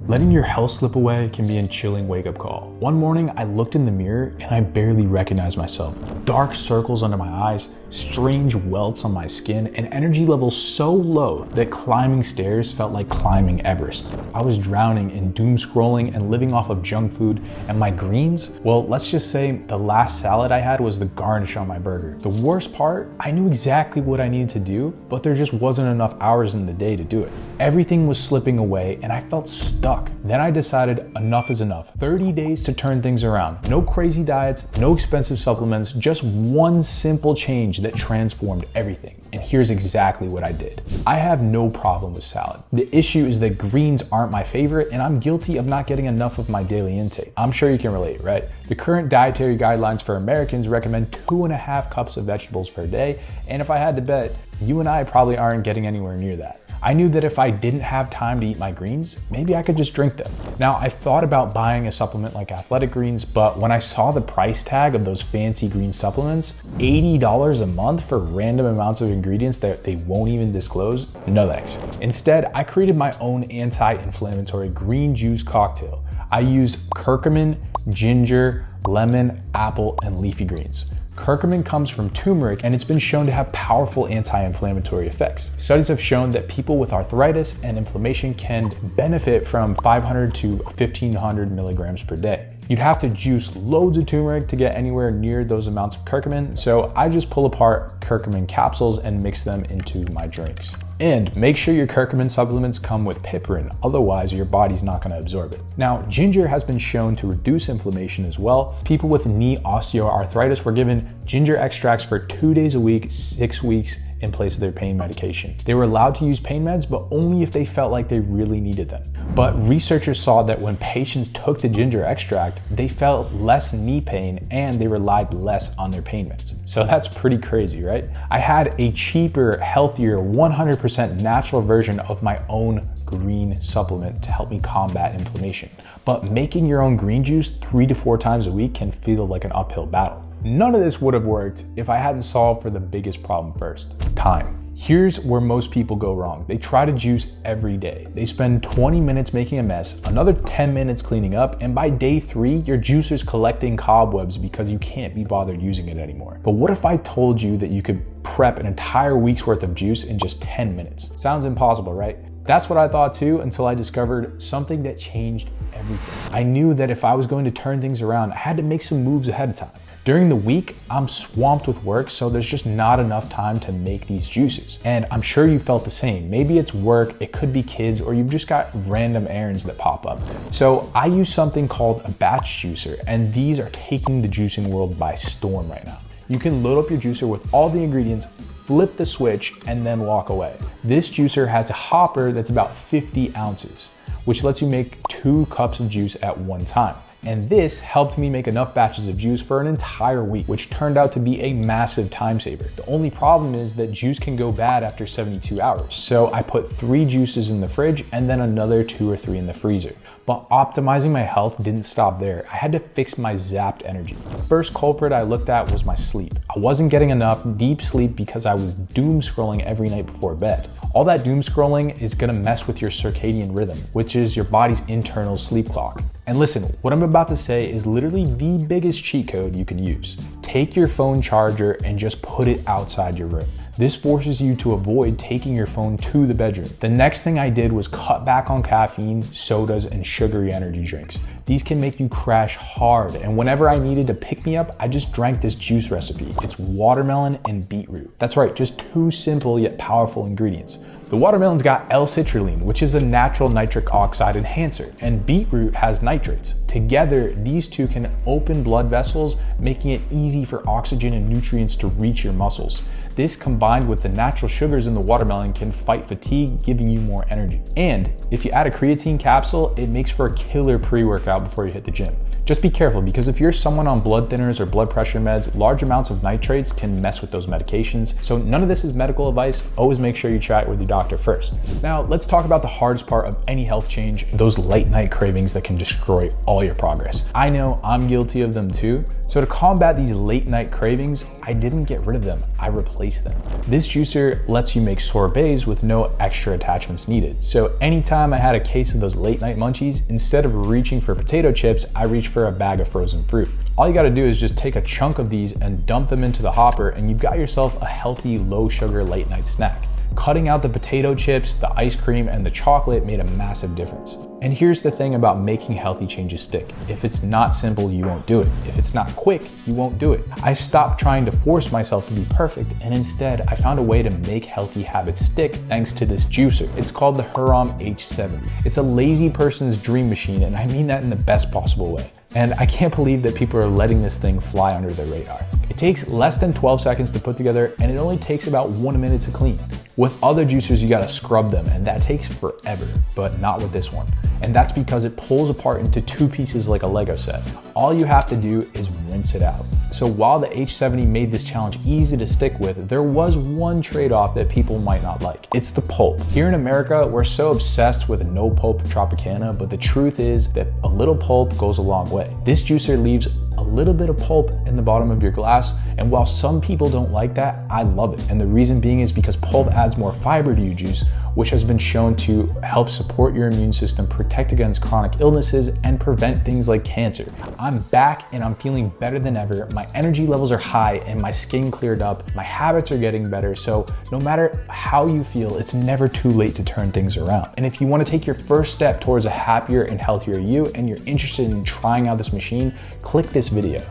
Letting your health slip away can be a chilling wake-up call. One morning, I looked in the mirror and I barely recognized myself. Dark circles under my eyes, strange welts on my skin, and energy levels so low that climbing stairs felt like climbing Everest. I was drowning in doom scrolling and living off of junk food, and my greens, well, let's just say the last salad I had was the garnish on my burger. The worst part, I knew exactly what I needed to do, but there just wasn't enough hours in the day to do it. Everything was slipping away and I felt stuck. Then I decided enough is enough. 30 days to turn things around. No crazy diets, no expensive supplements, just one simple change that transformed everything. And here's exactly what I did. I have no problem with salad. The issue is that greens aren't my favorite and I'm guilty of not getting enough of my daily intake. I'm sure you can relate, right? The current dietary guidelines for Americans recommend 2.5 cups of vegetables per day. And if I had to bet, you and I probably aren't getting anywhere near that. I knew that if I didn't have time to eat my greens, maybe I could just drink them. Now, I thought about buying a supplement like Athletic Greens, but when I saw the price tag of those fancy green supplements, $80 a month for random amounts of ingredients that they won't even disclose, no thanks. Instead, I created my own anti-inflammatory green juice cocktail. I use curcumin, ginger, lemon, apple, and leafy greens. Curcumin comes from turmeric and it's been shown to have powerful anti-inflammatory effects. Studies have shown that people with arthritis and inflammation can benefit from 500 to 1500 milligrams per day. You'd have to juice loads of turmeric to get anywhere near those amounts of curcumin, so I just pull apart curcumin capsules and mix them into my drinks. And make sure your curcumin supplements come with piperin, otherwise your body's not going to absorb it. Now, ginger has been shown to reduce inflammation as well. People with knee osteoarthritis were given ginger extracts for 2 days a week, 6 weeks, in place of their pain medication. They were allowed to use pain meds, but only if they felt like they really needed them. But researchers saw that when patients took the ginger extract, they felt less knee pain and they relied less on their pain meds. So that's pretty crazy, right? I had a cheaper, healthier, 100% natural version of my own green supplement to help me combat inflammation. But making your own green juice 3 to 4 times a week can feel like an uphill battle. None of this would have worked if I hadn't solved for the biggest problem first: time. Here's where most people go wrong. They try to juice every day. They spend 20 minutes making a mess, another 10 minutes cleaning up, and by day 3, your juicer's collecting cobwebs because you can't be bothered using it anymore. But what if I told you that you could prep an entire week's worth of juice in just 10 minutes? Sounds impossible, right? That's what I thought too, until I discovered something that changed everything. I knew that if I was going to turn things around, I had to make some moves ahead of time. During the week, I'm swamped with work, so there's just not enough time to make these juices. And I'm sure you felt the same. Maybe it's work, it could be kids, or you've just got random errands that pop up. So I use something called a batch juicer, and these are taking the juicing world by storm right now. You can load up your juicer with all the ingredients, flip the switch, and then walk away. This juicer has a hopper that's about 50 ounces, which lets you make 2 cups of juice at one time. And this helped me make enough batches of juice for an entire week, which turned out to be a massive time saver. The only problem is that juice can go bad after 72 hours. So I put 3 juices in the fridge and then another 2 or 3 in the freezer. But optimizing my health didn't stop there. I had to fix my zapped energy. The first culprit I looked at was my sleep. I wasn't getting enough deep sleep because I was doom scrolling every night before bed. All that doom scrolling is gonna mess with your circadian rhythm, which is your body's internal sleep clock. And listen, what I'm about to say is literally the biggest cheat code you could use. Take your phone charger and just put it outside your room. This forces you to avoid taking your phone to the bedroom. The next thing I did was cut back on caffeine, sodas, and sugary energy drinks. These can make you crash hard, and whenever I needed to pick me up, I just drank this juice recipe. It's watermelon and beetroot. That's right, just 2 simple yet powerful ingredients. The watermelon's got L-citrulline, which is a natural nitric oxide enhancer, and beetroot has nitrates. Together, these 2 can open blood vessels, making it easy for oxygen and nutrients to reach your muscles. This combined with the natural sugars in the watermelon can fight fatigue, giving you more energy. And if you add a creatine capsule, it makes for a killer pre-workout before you hit the gym. Just be careful, because if you're someone on blood thinners or blood pressure meds, large amounts of nitrates can mess with those medications. So none of this is medical advice. Always make sure you chat with your doctor first. Now let's talk about the hardest part of any health change, those late night cravings that can destroy all your progress. I know I'm guilty of them too. So to combat these late night cravings, I didn't get rid of them. I replaced replace them. This juicer lets you make sorbets with no extra attachments needed. So anytime I had a case of those late night munchies, instead of reaching for potato chips, I reached for a bag of frozen fruit. All you gotta do is just take a chunk of these and dump them into the hopper, and you've got yourself a healthy, low sugar late night snack. Cutting out the potato chips, the ice cream, and the chocolate made a massive difference. And here's the thing about making healthy changes stick. If it's not simple, you won't do it. If it's not quick, you won't do it. I stopped trying to force myself to be perfect, and instead I found a way to make healthy habits stick thanks to this juicer. It's called the Hurom H70. It's a lazy person's dream machine, and I mean that in the best possible way. And I can't believe that people are letting this thing fly under their radar. It takes less than 12 seconds to put together, and it only takes about 1 minute to clean. With other juicers, you gotta scrub them, and that takes forever, but not with this one. And that's because it pulls apart into 2 pieces like a Lego set. All you have to do is rinse it out. So while the H70 made this challenge easy to stick with, there was one trade-off that people might not like. It's the pulp. Here in America, we're so obsessed with no pulp Tropicana, but the truth is that a little pulp goes a long way. This juicer leaves a little bit of pulp in the bottom of your glass, and while some people don't like that, I love it. And the reason being is because pulp adds more fiber to your juice, which has been shown to help support your immune system, protect against chronic illnesses, and prevent things like cancer. I'm back and I'm feeling better than ever. My energy levels are high and my skin cleared up. My habits are getting better. So no matter how you feel, it's never too late to turn things around. And if you want to take your first step towards a happier and healthier you, and you're interested in trying out this machine, click this video.